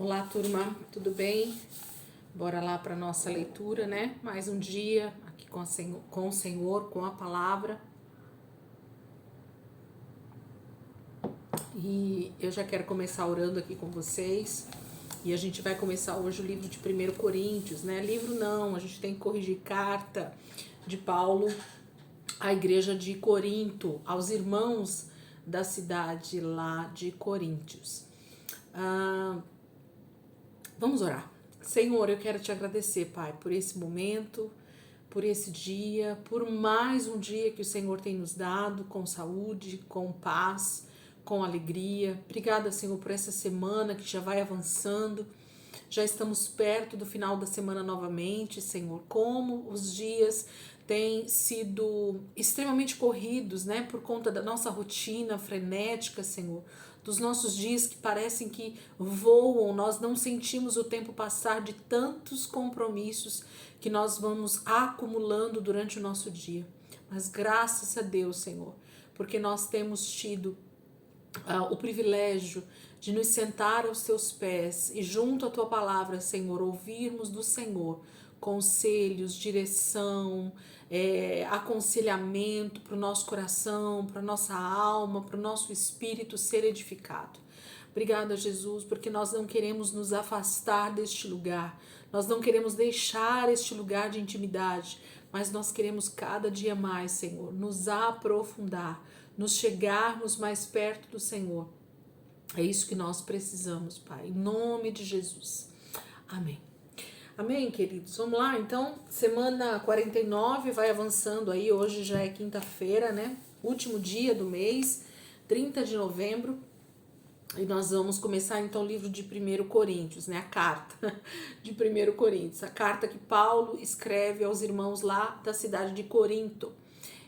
Olá, turma, tudo bem? Bora lá para nossa leitura, né? Mais um dia aqui com o Senhor, com a palavra. E eu já quero começar orando aqui com vocês. E a gente vai começar hoje o livro de 1 Coríntios, né? Livro não, a gente tem que corrigir carta de Paulo à igreja de Corinto, aos irmãos da cidade lá de Coríntios. Vamos orar. Senhor, eu quero te agradecer, Pai, por esse momento, por esse dia, por mais um dia que o Senhor tem nos dado, com saúde, com paz, com alegria. Obrigada, Senhor, por essa semana que já vai avançando. Já estamos perto do final da semana novamente, Senhor. Como os dias têm sido extremamente corridos, né? Por conta da nossa rotina frenética, Senhor. Dos nossos dias que parecem que voam, nós não sentimos o tempo passar de tantos compromissos que nós vamos acumulando durante o nosso dia. Mas graças a Deus, Senhor, porque nós temos tido o privilégio de nos sentar aos teus pés e junto à tua palavra, Senhor, ouvirmos do Senhor conselhos, direção, aconselhamento para o nosso coração, para a nossa alma, para o nosso espírito ser edificado. Obrigada, Jesus, porque nós não queremos nos afastar deste lugar, nós não queremos deixar este lugar de intimidade, mas nós queremos cada dia mais, Senhor, nos aprofundar, nos chegarmos mais perto do Senhor. É isso que nós precisamos, Pai, em nome de Jesus. Amém. Amém, queridos? Vamos lá, então, semana 49 vai avançando aí, hoje já é quinta-feira, né? Último dia do mês, 30 de novembro, e nós vamos começar então o livro de 1 Coríntios, né? A carta de 1 Coríntios, a carta que Paulo escreve aos irmãos lá da cidade de Corinto.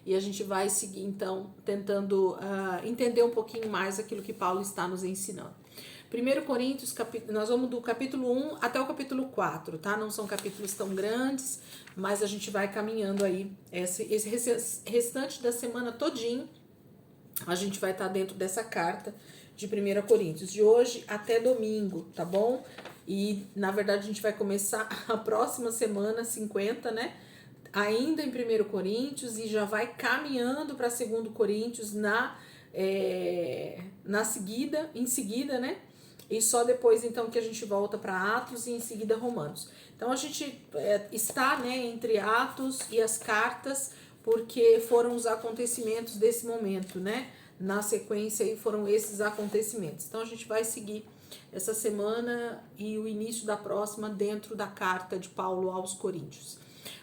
E a gente vai seguir, então, tentando entender um pouquinho mais aquilo que Paulo está nos ensinando. 1 Coríntios, nós vamos do capítulo 1 até o capítulo 4, tá? Não são capítulos tão grandes, mas a gente vai caminhando aí. Esse restante da semana todinho, a gente vai estar dentro dessa carta de 1 Coríntios, de hoje até domingo, tá bom? E, na verdade, a gente vai começar a próxima semana, 50, né? Ainda em 1 Coríntios e já vai caminhando para 2 Coríntios em seguida, né? E só depois então que a gente volta para Atos e em seguida Romanos. Então a gente está, né, entre Atos e as cartas, porque foram os acontecimentos desse momento, né? Na sequência aí foram esses acontecimentos. Então a gente vai seguir essa semana e o início da próxima dentro da carta de Paulo aos Coríntios.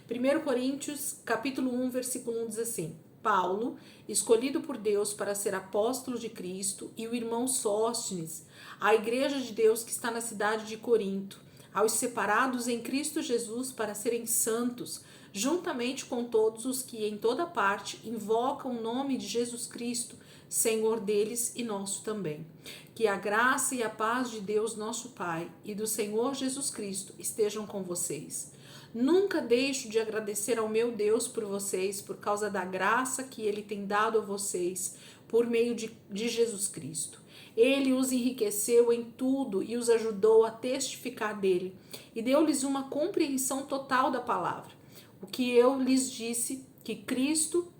1 Coríntios, capítulo 1, versículo 1 diz assim: Paulo, escolhido por Deus para ser apóstolo de Cristo, e o irmão Sóstenes, a igreja de Deus que está na cidade de Corinto, aos separados em Cristo Jesus para serem santos, juntamente com todos os que em toda parte invocam o nome de Jesus Cristo, Senhor deles e nosso também. Que a graça e a paz de Deus, nosso Pai, e do Senhor Jesus Cristo estejam com vocês. Nunca deixo de agradecer ao meu Deus por vocês, por causa da graça que Ele tem dado a vocês, por meio de Jesus Cristo. Ele os enriqueceu em tudo e os ajudou a testificar dele, e deu-lhes uma compreensão total da palavra. O que eu lhes disse que Cristo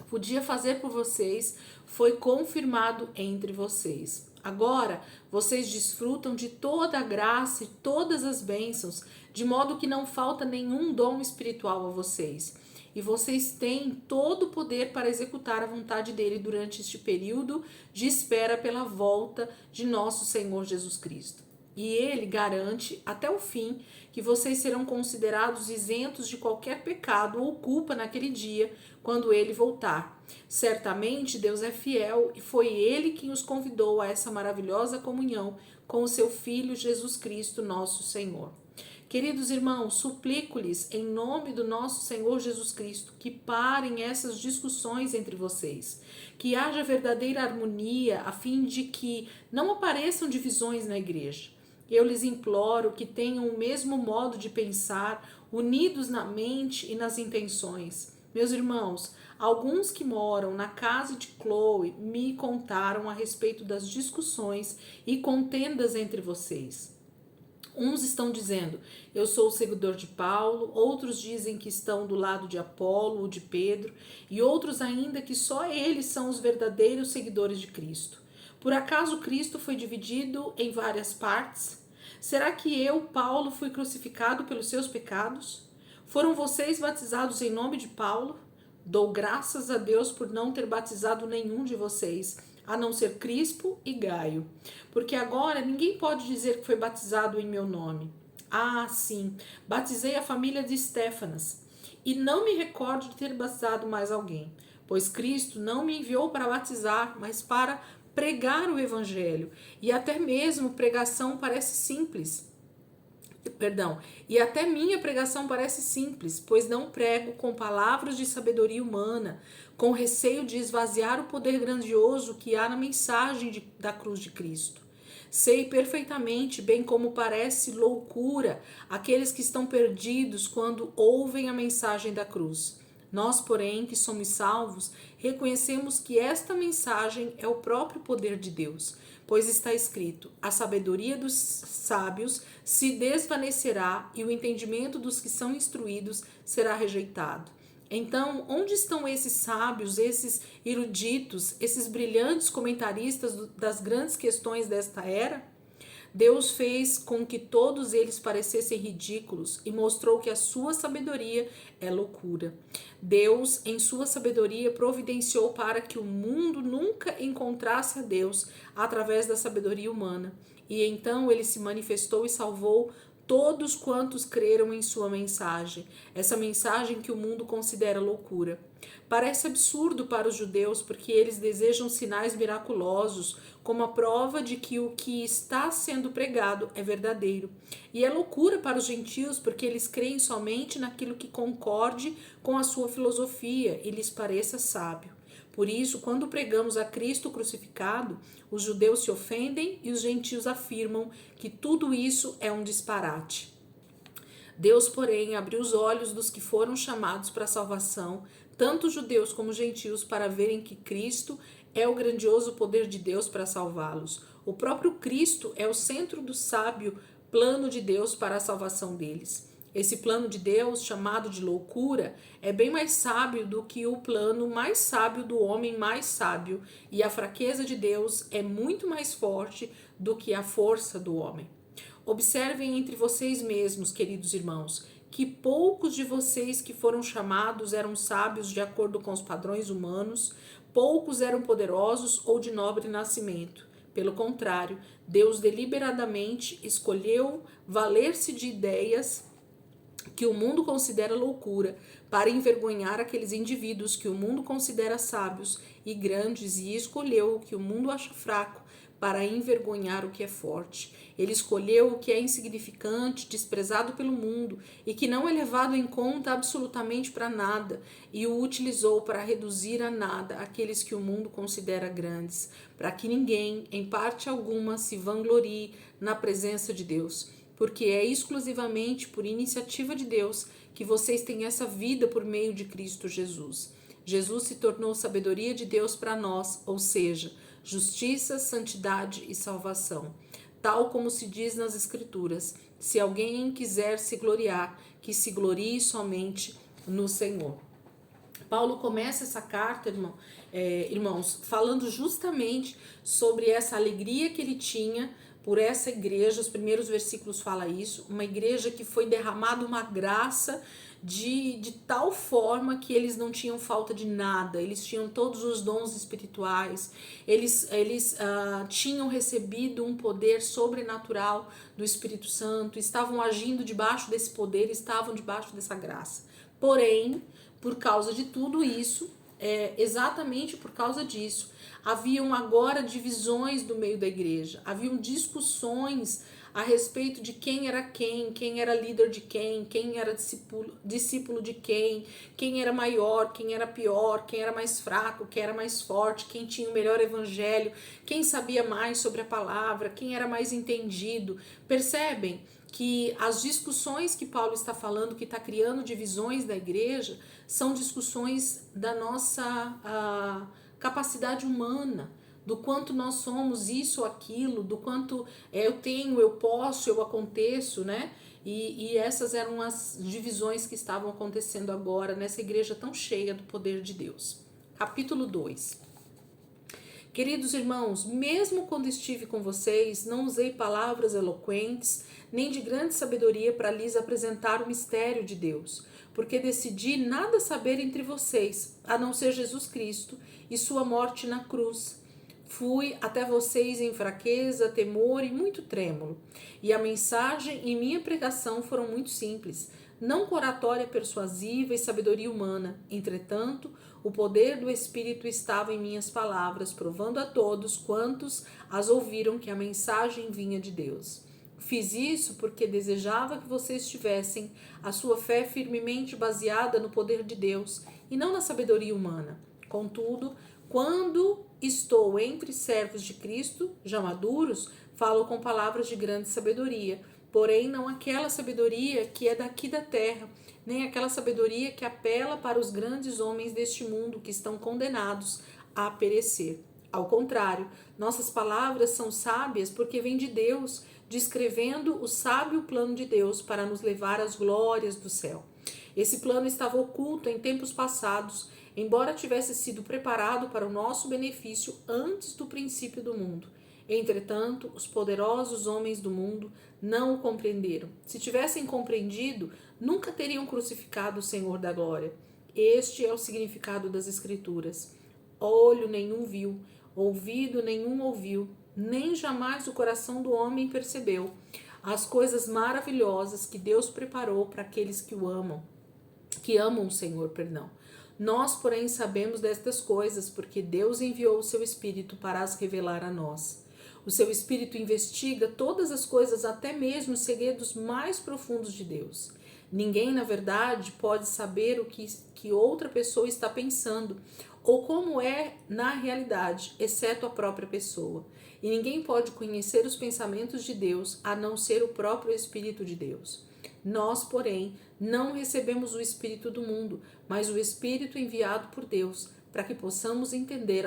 podia fazer por vocês foi confirmado entre vocês. Agora, vocês desfrutam de toda a graça e todas as bênçãos, de modo que não falta nenhum dom espiritual a vocês. E vocês têm todo o poder para executar a vontade dele durante este período de espera pela volta de nosso Senhor Jesus Cristo. E ele garante até o fim que vocês serão considerados isentos de qualquer pecado ou culpa naquele dia, quando ele voltar. Certamente Deus é fiel e foi ele quem os convidou a essa maravilhosa comunhão com o seu Filho Jesus Cristo, nosso Senhor. Queridos irmãos, suplico-lhes, em nome do nosso Senhor Jesus Cristo, que parem essas discussões entre vocês, que haja verdadeira harmonia, a fim de que não apareçam divisões na igreja. Eu lhes imploro que tenham o mesmo modo de pensar, unidos na mente e nas intenções. Meus irmãos, alguns que moram na casa de Chloe me contaram a respeito das discussões e contendas entre vocês. Uns estão dizendo, eu sou o seguidor de Paulo, outros dizem que estão do lado de Apolo ou de Pedro, e outros ainda que só eles são os verdadeiros seguidores de Cristo. Por acaso Cristo foi dividido em várias partes? Será que eu, Paulo, fui crucificado pelos seus pecados? Foram vocês batizados em nome de Paulo? Dou graças a Deus por não ter batizado nenhum de vocês, a não ser Crispo e Gaio, porque agora ninguém pode dizer que foi batizado em meu nome. Ah, sim, batizei a família de Estéfanas, e não me recordo de ter batizado mais alguém, pois Cristo não me enviou para batizar, mas para pregar o evangelho, e até mesmo pregação parece simples. E até minha pregação parece simples, pois não prego com palavras de sabedoria humana, com receio de esvaziar o poder grandioso que há na mensagem da cruz de Cristo. Sei perfeitamente, bem como parece loucura, aqueles que estão perdidos quando ouvem a mensagem da cruz. Nós, porém, que somos salvos, reconhecemos que esta mensagem é o próprio poder de Deus, pois está escrito: a sabedoria dos sábios se desvanecerá e o entendimento dos que são instruídos será rejeitado. Então, onde estão esses sábios, esses eruditos, esses brilhantes comentaristas das grandes questões desta era? Deus fez com que todos eles parecessem ridículos e mostrou que a sua sabedoria é loucura. Deus, em sua sabedoria, providenciou para que o mundo nunca encontrasse a Deus através da sabedoria humana. E então ele se manifestou e salvou todos quantos creram em sua mensagem, essa mensagem que o mundo considera loucura. Parece absurdo para os judeus porque eles desejam sinais miraculosos como a prova de que o que está sendo pregado é verdadeiro. E é loucura para os gentios porque eles creem somente naquilo que concorde com a sua filosofia e lhes pareça sábio. Por isso, quando pregamos a Cristo crucificado, os judeus se ofendem e os gentios afirmam que tudo isso é um disparate. Deus, porém, abriu os olhos dos que foram chamados para a salvação, tanto judeus como gentios, para verem que Cristo é o grandioso poder de Deus para salvá-los. O próprio Cristo é o centro do sábio plano de Deus para a salvação deles. Esse plano de Deus, chamado de loucura, é bem mais sábio do que o plano mais sábio do homem mais sábio, e a fraqueza de Deus é muito mais forte do que a força do homem. Observem entre vocês mesmos, queridos irmãos, que poucos de vocês que foram chamados eram sábios de acordo com os padrões humanos, poucos eram poderosos ou de nobre nascimento. Pelo contrário, Deus deliberadamente escolheu valer-se de ideias que o mundo considera loucura, para envergonhar aqueles indivíduos que o mundo considera sábios e grandes, e escolheu o que o mundo acha fraco, para envergonhar o que é forte. Ele escolheu o que é insignificante, desprezado pelo mundo, e que não é levado em conta absolutamente para nada, e o utilizou para reduzir a nada aqueles que o mundo considera grandes, para que ninguém, em parte alguma, se vanglorie na presença de Deus. Porque é exclusivamente por iniciativa de Deus que vocês têm essa vida por meio de Cristo Jesus. Jesus se tornou sabedoria de Deus para nós, ou seja, justiça, santidade e salvação. Tal como se diz nas Escrituras: se alguém quiser se gloriar, que se glorie somente no Senhor. Paulo começa essa carta, irmãos, falando justamente sobre essa alegria que ele tinha por essa igreja. Os primeiros versículos falam isso, uma igreja que foi derramada uma graça de tal forma que eles não tinham falta de nada, eles tinham todos os dons espirituais, eles tinham recebido um poder sobrenatural do Espírito Santo, estavam agindo debaixo desse poder, estavam debaixo dessa graça. Porém, por causa de tudo isso, exatamente por causa disso, haviam agora divisões do meio da igreja, haviam discussões a respeito de quem era líder de quem era discípulo de quem era maior, quem era pior, quem era mais fraco, quem era mais forte, quem tinha o melhor evangelho, quem sabia mais sobre a palavra, quem era mais entendido. Percebem que as discussões que Paulo está falando, que está criando divisões da igreja, são discussões da nossa capacidade humana. do quanto nós somos isso ou aquilo, do quanto eu tenho, eu posso, eu aconteço, né? E essas eram as divisões que estavam acontecendo agora nessa igreja tão cheia do poder de Deus. Capítulo 2. Queridos irmãos, mesmo quando estive com vocês, não usei palavras eloquentes, nem de grande sabedoria para lhes apresentar o mistério de Deus, porque decidi nada saber entre vocês, a não ser Jesus Cristo e sua morte na cruz. Fui até vocês em fraqueza, temor e muito trêmulo, e a mensagem e minha pregação foram muito simples, não com oratória persuasiva e sabedoria humana. Entretanto, o poder do Espírito estava em minhas palavras, provando a todos quantos as ouviram que a mensagem vinha de Deus. Fiz isso porque desejava que vocês tivessem a sua fé firmemente baseada no poder de Deus e não na sabedoria humana. Contudo, quando estou entre servos de Cristo, já maduros, falo com palavras de grande sabedoria, porém não aquela sabedoria que é daqui da terra, nem aquela sabedoria que apela para os grandes homens deste mundo que estão condenados a perecer. Ao contrário, nossas palavras são sábias porque vêm de Deus, descrevendo o sábio plano de Deus para nos levar às glórias do céu. Esse plano estava oculto em tempos passados, embora tivesse sido preparado para o nosso benefício antes do princípio do mundo. Entretanto, os poderosos homens do mundo não o compreenderam. Se tivessem compreendido, nunca teriam crucificado o Senhor da glória. Este é o significado das Escrituras. Olho nenhum viu, ouvido nenhum ouviu, nem jamais o coração do homem percebeu as coisas maravilhosas que Deus preparou para aqueles que o amam, que amam o Senhor, perdão. Nós, porém, sabemos destas coisas, porque Deus enviou o seu Espírito para as revelar a nós. O seu Espírito investiga todas as coisas, até mesmo os segredos mais profundos de Deus. Ninguém, na verdade, pode saber o que outra pessoa está pensando ou como é na realidade, exceto a própria pessoa. E ninguém pode conhecer os pensamentos de Deus, a não ser o próprio Espírito de Deus. Nós, porém, não recebemos o Espírito do mundo, mas o Espírito enviado por Deus, para que possamos entender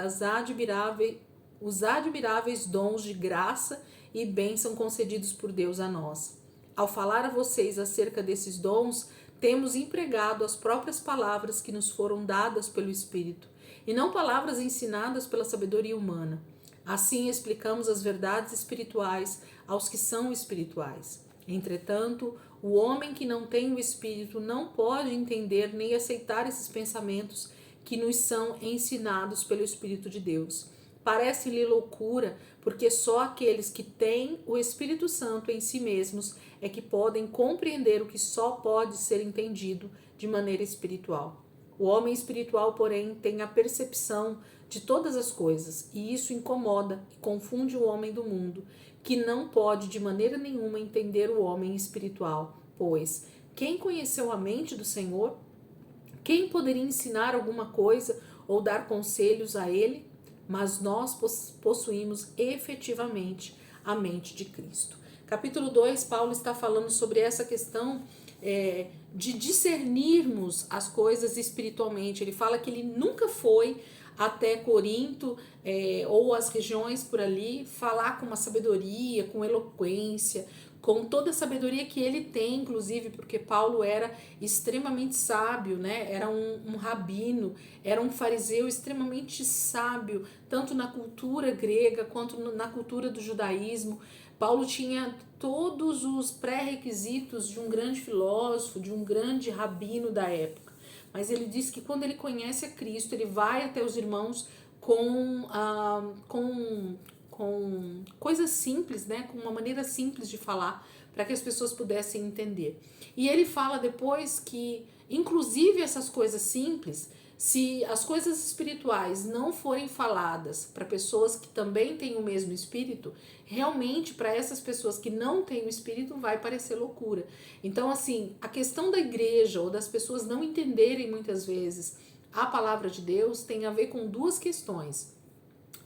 os admiráveis dons de graça e bênção concedidos por Deus a nós. Ao falar a vocês acerca desses dons, temos empregado as próprias palavras que nos foram dadas pelo Espírito, e não palavras ensinadas pela sabedoria humana. Assim explicamos as verdades espirituais aos que são espirituais. Entretanto, o homem que não tem o Espírito não pode entender nem aceitar esses pensamentos que nos são ensinados pelo Espírito de Deus. Parece-lhe loucura, porque só aqueles que têm o Espírito Santo em si mesmos é que podem compreender o que só pode ser entendido de maneira espiritual. O homem espiritual, porém, tem a percepção de todas as coisas, e isso incomoda e confunde o homem do mundo, que não pode de maneira nenhuma entender o homem espiritual, pois quem conheceu a mente do Senhor? Quem poderia ensinar alguma coisa ou dar conselhos a ele? Mas nós possuímos efetivamente a mente de Cristo. Capítulo 2, Paulo está falando sobre essa questão de discernirmos as coisas espiritualmente. Ele fala que ele nunca foi até Corinto ou as regiões por ali falar com uma sabedoria, com eloquência, com toda a sabedoria que ele tem, inclusive porque Paulo era extremamente sábio, né? Era um rabino, era um fariseu extremamente sábio, tanto na cultura grega quanto na cultura do judaísmo. Paulo tinha todos os pré-requisitos de um grande filósofo, de um grande rabino da época. Mas ele diz que quando ele conhece a Cristo, ele vai até os irmãos com coisas simples, né? Com uma maneira simples de falar, para que as pessoas pudessem entender. E ele fala depois que, inclusive essas coisas simples, se as coisas espirituais não forem faladas para pessoas que também têm o mesmo espírito, realmente para essas pessoas que não têm o espírito vai parecer loucura. Então, assim, a questão da igreja ou das pessoas não entenderem muitas vezes a palavra de Deus tem a ver com duas questões.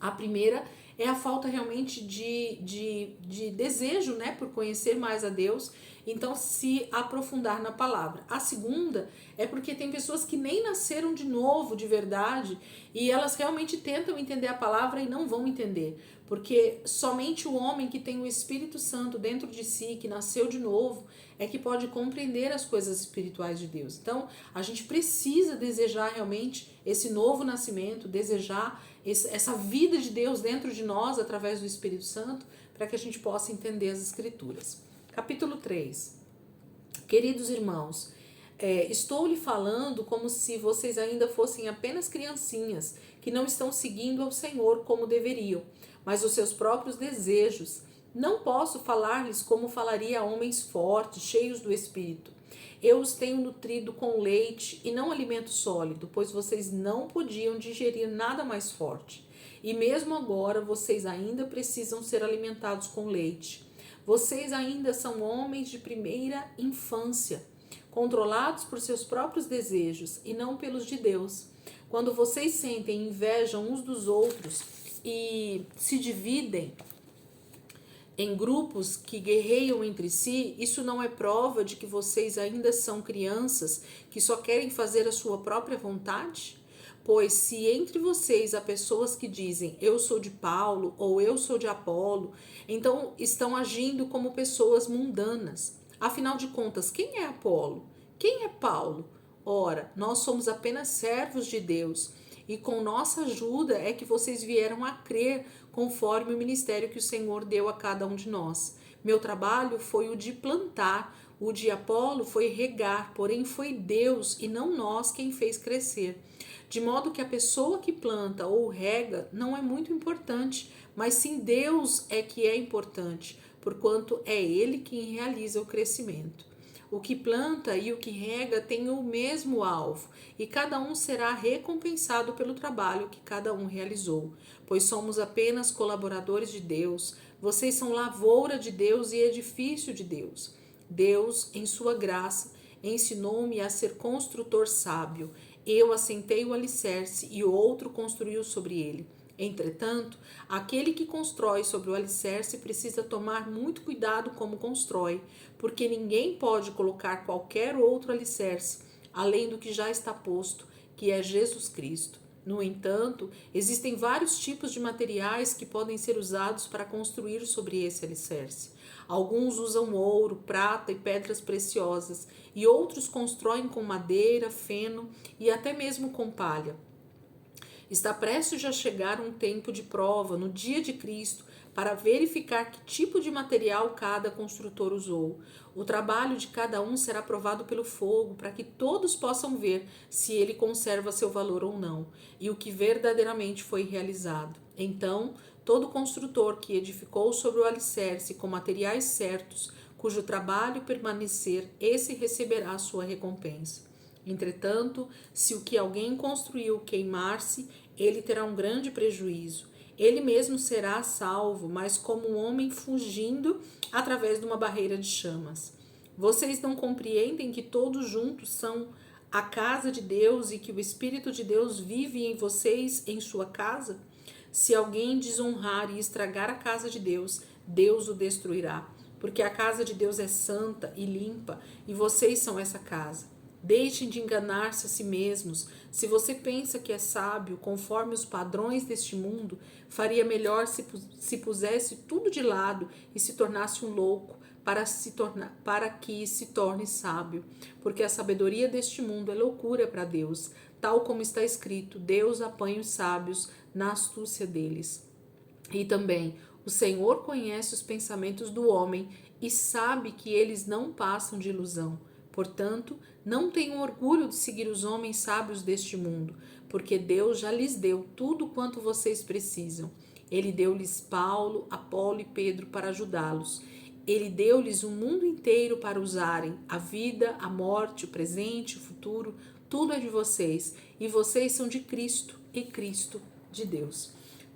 A primeira é a falta realmente de desejo, né, por conhecer mais a Deus, então se aprofundar na palavra. A segunda é porque tem pessoas que nem nasceram de novo, de verdade, e elas realmente tentam entender a palavra e não vão entender, porque somente o homem que tem o Espírito Santo dentro de si, que nasceu de novo, é que pode compreender as coisas espirituais de Deus. Então, a gente precisa desejar realmente esse novo nascimento, desejar essa vida de Deus dentro de nós, através do Espírito Santo, para que a gente possa entender as Escrituras. Capítulo 3. Queridos irmãos, estou lhe falando como se vocês ainda fossem apenas criancinhas, que não estão seguindo ao Senhor como deveriam, mas os seus próprios desejos. Não posso falar-lhes como falaria a homens fortes, cheios do Espírito. Eu os tenho nutrido com leite e não alimento sólido, pois vocês não podiam digerir nada mais forte. E mesmo agora vocês ainda precisam ser alimentados com leite. Vocês ainda são homens de primeira infância, controlados por seus próprios desejos e não pelos de Deus. Quando vocês sentem inveja uns dos outros e se dividem em grupos que guerreiam entre si, isso não é prova de que vocês ainda são crianças que só querem fazer a sua própria vontade? Pois se entre vocês há pessoas que dizem eu sou de Paulo ou eu sou de Apolo, então estão agindo como pessoas mundanas. Afinal de contas, quem é Apolo? Quem é Paulo? Ora, nós somos apenas servos de Deus, e com nossa ajuda é que vocês vieram a crer conforme o ministério que o Senhor deu a cada um de nós. Meu trabalho foi o de plantar, o de Apolo foi regar, porém foi Deus e não nós quem fez crescer. De modo que a pessoa que planta ou rega não é muito importante, mas sim Deus é que é importante, porquanto é Ele quem realiza o crescimento. O que planta e o que rega têm o mesmo alvo, e cada um será recompensado pelo trabalho que cada um realizou, pois somos apenas colaboradores de Deus. Vocês são lavoura de Deus e edifício de Deus. Deus, em sua graça, ensinou-me a ser construtor sábio. Eu assentei o alicerce e o outro construiu sobre ele. Entretanto, aquele que constrói sobre o alicerce precisa tomar muito cuidado como constrói, porque ninguém pode colocar qualquer outro alicerce além do que já está posto, que é Jesus Cristo. No entanto, existem vários tipos de materiais que podem ser usados para construir sobre esse alicerce. Alguns usam ouro, prata e pedras preciosas, e outros constroem com madeira, feno e até mesmo com palha. Está prestes a chegar um tempo de prova, no dia de Cristo, para verificar que tipo de material cada construtor usou. O trabalho de cada um será provado pelo fogo, para que todos possam ver se ele conserva seu valor ou não, e o que verdadeiramente foi realizado. Então, todo construtor que edificou sobre o alicerce com materiais certos, cujo trabalho permanecer, esse receberá a sua recompensa. Entretanto, se o que alguém construiu queimar-se, ele terá um grande prejuízo. Ele mesmo será salvo, mas como um homem fugindo através de uma barreira de chamas. Vocês não compreendem que todos juntos são a casa de Deus e que o Espírito de Deus vive em vocês, em sua casa? Se alguém desonrar e estragar a casa de Deus, Deus o destruirá, porque a casa de Deus é santa e limpa, e vocês são essa casa. Deixem de enganar-se a si mesmos. Se você pensa que é sábio, conforme os padrões deste mundo, faria melhor se pusesse tudo de lado e se tornasse um louco para que se torne sábio. Porque a sabedoria deste mundo é loucura para Deus, tal como está escrito: Deus apanha os sábios na astúcia deles. E também, o Senhor conhece os pensamentos do homem e sabe que eles não passam de ilusão. Portanto, não tenham orgulho de seguir os homens sábios deste mundo, porque Deus já lhes deu tudo quanto vocês precisam. Ele deu-lhes Paulo, Apolo e Pedro para ajudá-los. Ele deu-lhes o mundo inteiro para usarem. A vida, a morte, o presente, o futuro, tudo é de vocês. E vocês são de Cristo e Cristo de Deus.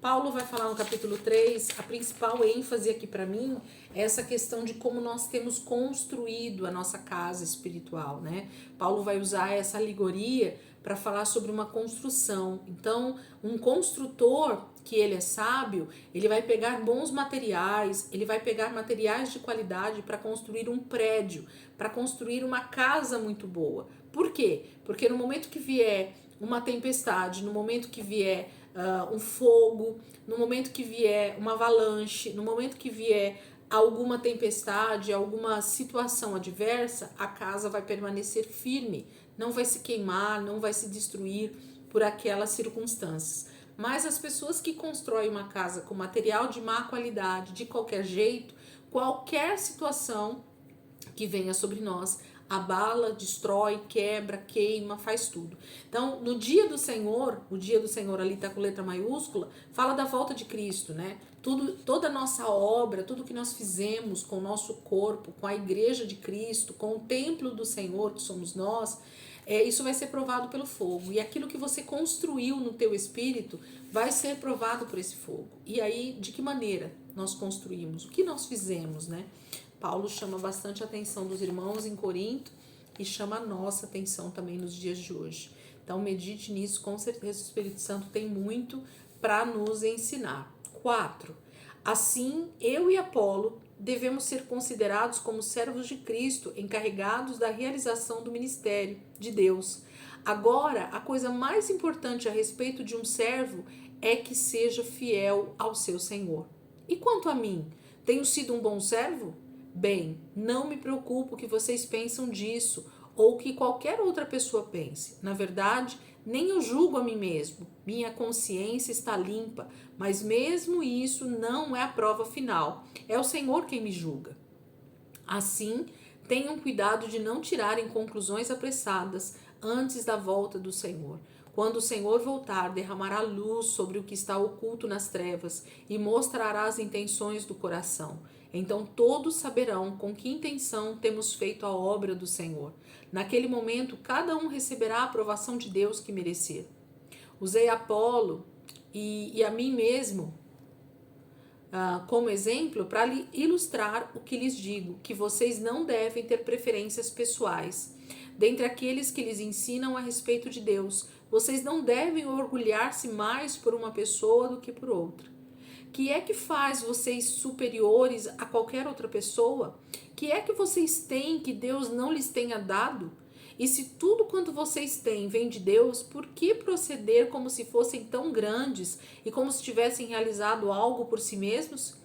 Paulo vai falar no capítulo 3, a principal ênfase aqui para mim é essa questão de como nós temos construído a nossa casa espiritual, né? Paulo vai usar essa alegoria para falar sobre uma construção. Então, um construtor que ele é sábio, ele vai pegar bons materiais, ele vai pegar materiais de qualidade para construir um prédio, para construir uma casa muito boa. Por quê? Porque no momento que vier uma tempestade, no momento que vier um fogo, no momento que vier uma avalanche, no momento que vier alguma tempestade, alguma situação adversa, a casa vai permanecer firme, não vai se queimar, não vai se destruir por aquelas circunstâncias. Mas as pessoas que constroem uma casa com material de má qualidade, de qualquer jeito, qualquer situação que venha sobre nós, abala, destrói, quebra, queima, faz tudo. Então, no dia do Senhor, o dia do Senhor ali tá com letra maiúscula, fala da volta de Cristo, né? Toda a nossa obra, tudo que nós fizemos com o nosso corpo, com a igreja de Cristo, com o templo do Senhor, que somos nós, isso vai ser provado pelo fogo. E aquilo que você construiu no teu espírito vai ser provado por esse fogo. E aí, de que maneira nós construímos? O que nós fizemos, né? Paulo chama bastante a atenção dos irmãos em Corinto e chama a nossa atenção também nos dias de hoje. Então, medite nisso, com certeza o Espírito Santo tem muito para nos ensinar. 4. Assim, eu e Apolo devemos ser considerados como servos de Cristo, encarregados da realização do ministério de Deus. Agora, a coisa mais importante a respeito de um servo é que seja fiel ao seu Senhor. E quanto a mim, tenho sido um bom servo? Bem, não me preocupo que vocês pensam disso ou que qualquer outra pessoa pense. Na verdade, nem eu julgo a mim mesmo. Minha consciência está limpa, mas mesmo isso não é a prova final. É o Senhor quem me julga. Assim, tenham cuidado de não tirarem conclusões apressadas antes da volta do Senhor. Quando o Senhor voltar, derramará luz sobre o que está oculto nas trevas e mostrará as intenções do coração. Então todos saberão com que intenção temos feito a obra do Senhor. Naquele momento, cada um receberá a aprovação de Deus que merecer. Usei Apolo e a mim mesmo como exemplo para ilustrar o que lhes digo, que vocês não devem ter preferências pessoais. Dentre aqueles que lhes ensinam a respeito de Deus, vocês não devem orgulhar-se mais por uma pessoa do que por outra. Que é que faz vocês superiores a qualquer outra pessoa? Que é que vocês têm que Deus não lhes tenha dado? E se tudo quanto vocês têm vem de Deus, por que proceder como se fossem tão grandes e como se tivessem realizado algo por si mesmos?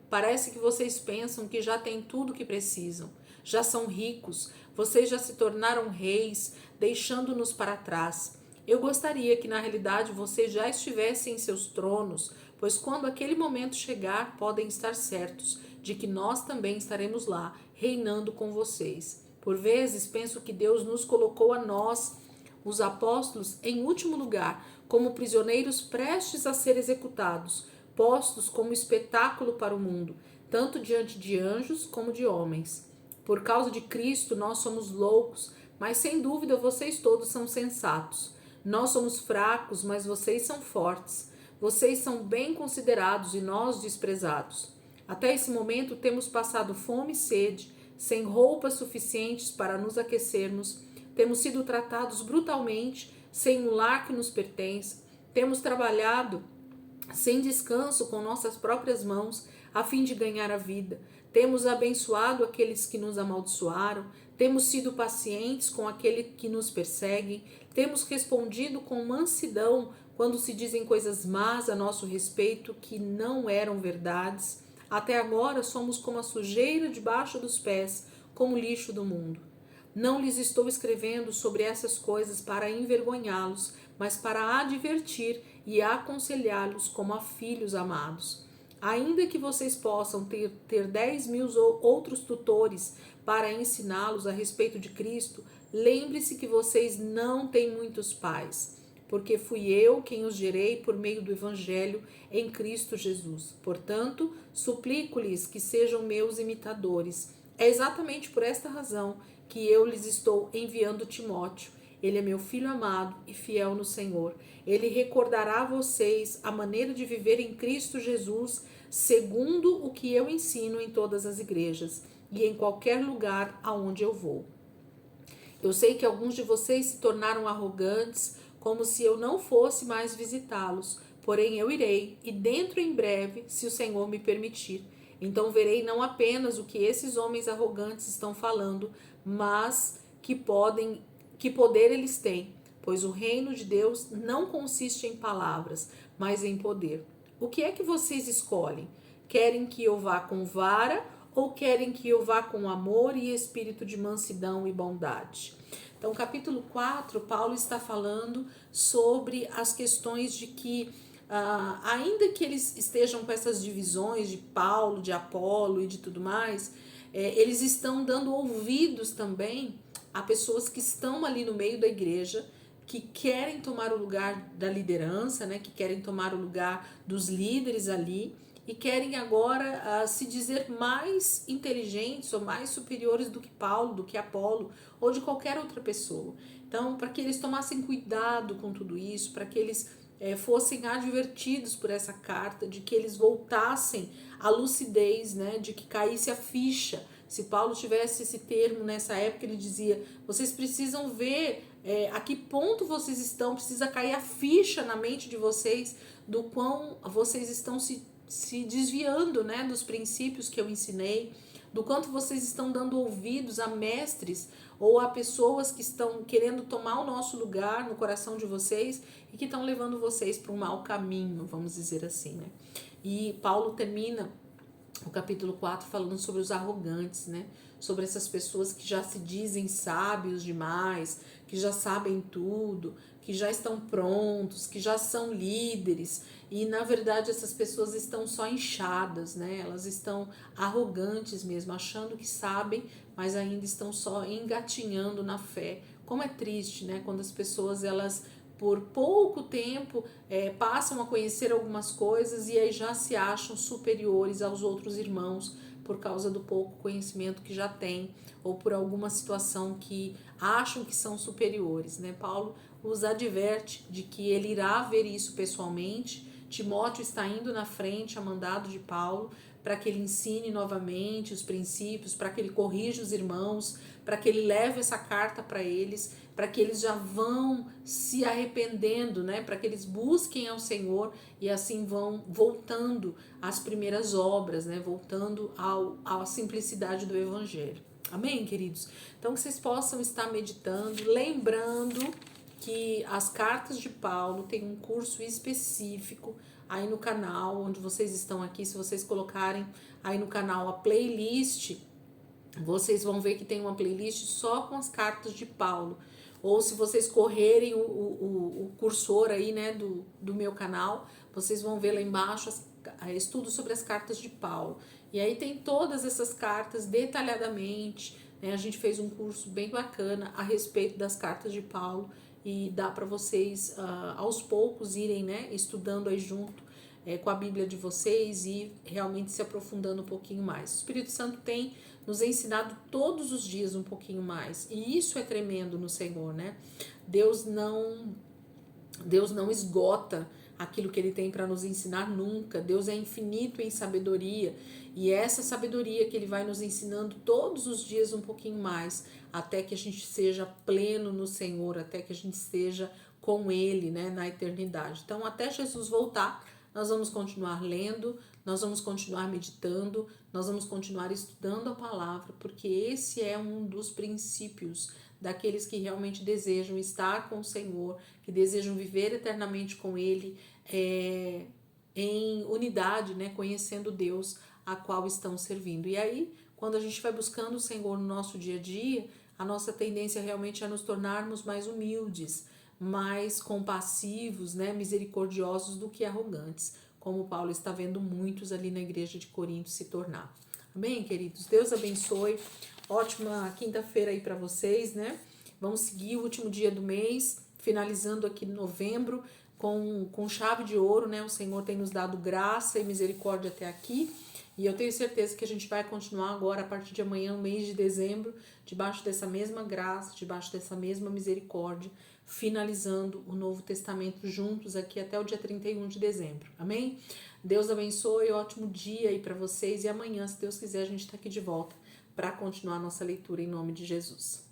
Parece que vocês pensam que já têm tudo o que precisam, já são ricos, vocês já se tornaram reis, deixando-nos para trás. Eu gostaria que na realidade vocês já estivessem em seus tronos, pois quando aquele momento chegar, podem estar certos de que nós também estaremos lá, reinando com vocês. Por vezes, penso que Deus nos colocou a nós, os apóstolos, em último lugar, como prisioneiros prestes a ser executados, postos como espetáculo para o mundo, tanto diante de anjos como de homens. Por causa de Cristo, nós somos loucos, mas sem dúvida vocês todos são sensatos. Nós somos fracos, mas vocês são fortes. Vocês são bem considerados e nós desprezados. Até esse momento temos passado fome e sede, sem roupas suficientes para nos aquecermos, temos sido tratados brutalmente, sem um lar que nos pertence, temos trabalhado sem descanso com nossas próprias mãos, a fim de ganhar a vida. Temos abençoado aqueles que nos amaldiçoaram, temos sido pacientes com aqueles que nos perseguem, temos respondido com mansidão quando se dizem coisas más a nosso respeito que não eram verdades. Até agora somos como a sujeira debaixo dos pés, como lixo do mundo. Não lhes estou escrevendo sobre essas coisas para envergonhá-los, mas para advertir e aconselhá-los como a filhos amados. Ainda que vocês possam ter 10.000 outros tutores para ensiná-los a respeito de Cristo, lembre-se que vocês não têm muitos pais, porque fui eu quem os gerei por meio do Evangelho em Cristo Jesus. Portanto, suplico-lhes que sejam meus imitadores. É exatamente por esta razão que eu lhes estou enviando Timóteo. Ele é meu filho amado e fiel no Senhor. Ele recordará a vocês a maneira de viver em Cristo Jesus, segundo o que eu ensino em todas as igrejas e em qualquer lugar aonde eu vou. Eu sei que alguns de vocês se tornaram arrogantes, como se eu não fosse mais visitá-los. Porém, eu irei, e dentro em breve, se o Senhor me permitir. Então verei não apenas o que esses homens arrogantes estão falando, mas que poder eles têm, pois o reino de Deus não consiste em palavras, mas em poder. O que é que vocês escolhem? Querem que eu vá com vara ou querem que eu vá com amor e espírito de mansidão e bondade? Então, capítulo 4, Paulo está falando sobre as questões de que, ainda que eles estejam com essas divisões de Paulo, de Apolo e de tudo mais, eles estão dando ouvidos também a pessoas que estão ali no meio da igreja, que querem tomar o lugar da liderança, né, que querem tomar o lugar dos líderes ali, e querem agora se dizer mais inteligentes ou mais superiores do que Paulo, do que Apolo ou de qualquer outra pessoa. Então, para que eles tomassem cuidado com tudo isso, para que eles fossem advertidos por essa carta, de que eles voltassem à lucidez, né, de que caísse a ficha. Se Paulo tivesse esse termo nessa época, ele dizia: vocês precisam ver a que ponto vocês estão, precisa cair a ficha na mente de vocês do quão vocês estão se desviando, né, dos princípios que eu ensinei, do quanto vocês estão dando ouvidos a mestres ou a pessoas que estão querendo tomar o nosso lugar no coração de vocês e que estão levando vocês para um mau caminho, vamos dizer assim, né? E Paulo termina o capítulo 4 falando sobre os arrogantes, né? Sobre essas pessoas que já se dizem sábios demais, que já sabem tudo, que já estão prontos, que já são líderes, e na verdade essas pessoas estão só inchadas, né? Elas estão arrogantes mesmo, achando que sabem, mas ainda estão só engatinhando na fé. Como é triste, né? Quando as pessoas, elas por pouco tempo passam a conhecer algumas coisas e aí já se acham superiores aos outros irmãos por causa do pouco conhecimento que já têm ou por alguma situação que acham que são superiores, né? Paulo os adverte de que ele irá ver isso pessoalmente. Timóteo está indo na frente a mandado de Paulo para que ele ensine novamente os princípios, para que ele corrija os irmãos, para que ele leve essa carta para eles, para que eles já vão se arrependendo, né? Para que eles busquem ao Senhor e assim vão voltando às primeiras obras, né? Voltando à simplicidade do Evangelho. Amém, queridos? Então que vocês possam estar meditando, lembrando que as cartas de Paulo tem um curso específico aí no canal, onde vocês estão aqui. Se vocês colocarem aí no canal a playlist, vocês vão ver que tem uma playlist só com as cartas de Paulo. Ou se vocês correrem o cursor aí, né, do meu canal, vocês vão ver lá embaixo estudos sobre as cartas de Paulo. E aí tem todas essas cartas detalhadamente, né? A gente fez um curso bem bacana a respeito das cartas de Paulo e dá para vocês aos poucos irem, né, estudando aí junto com a Bíblia de vocês e realmente se aprofundando um pouquinho mais. O Espírito Santo tem nos ensinado todos os dias um pouquinho mais, e isso é tremendo no Senhor, né? Deus não esgota aquilo que ele tem para nos ensinar nunca. Deus é infinito em sabedoria, e essa sabedoria que ele vai nos ensinando todos os dias um pouquinho mais, até que a gente seja pleno no Senhor, até que a gente esteja com ele, né, na eternidade. Então, até Jesus voltar, nós vamos continuar lendo, nós vamos continuar meditando, nós vamos continuar estudando a palavra, porque esse é um dos princípios daqueles que realmente desejam estar com o Senhor, que desejam viver eternamente com Ele, em unidade, né, conhecendo Deus a qual estão servindo. E aí, quando a gente vai buscando o Senhor no nosso dia a dia, a nossa tendência realmente é nos tornarmos mais humildes, mais compassivos, né, misericordiosos do que arrogantes, como Paulo está vendo muitos ali na igreja de Corinto se tornar. Amém, queridos? Deus abençoe. Ótima quinta-feira aí para vocês, né? Vamos seguir o último dia do mês, finalizando aqui novembro, com chave de ouro, né? O Senhor tem nos dado graça e misericórdia até aqui. E eu tenho certeza que a gente vai continuar agora, a partir de amanhã, no mês de dezembro, debaixo dessa mesma graça, debaixo dessa mesma misericórdia, finalizando o Novo Testamento juntos aqui até o dia 31 de dezembro. Amém? Deus abençoe, ótimo dia aí para vocês. E amanhã, se Deus quiser, a gente está aqui de volta para continuar a nossa leitura em nome de Jesus.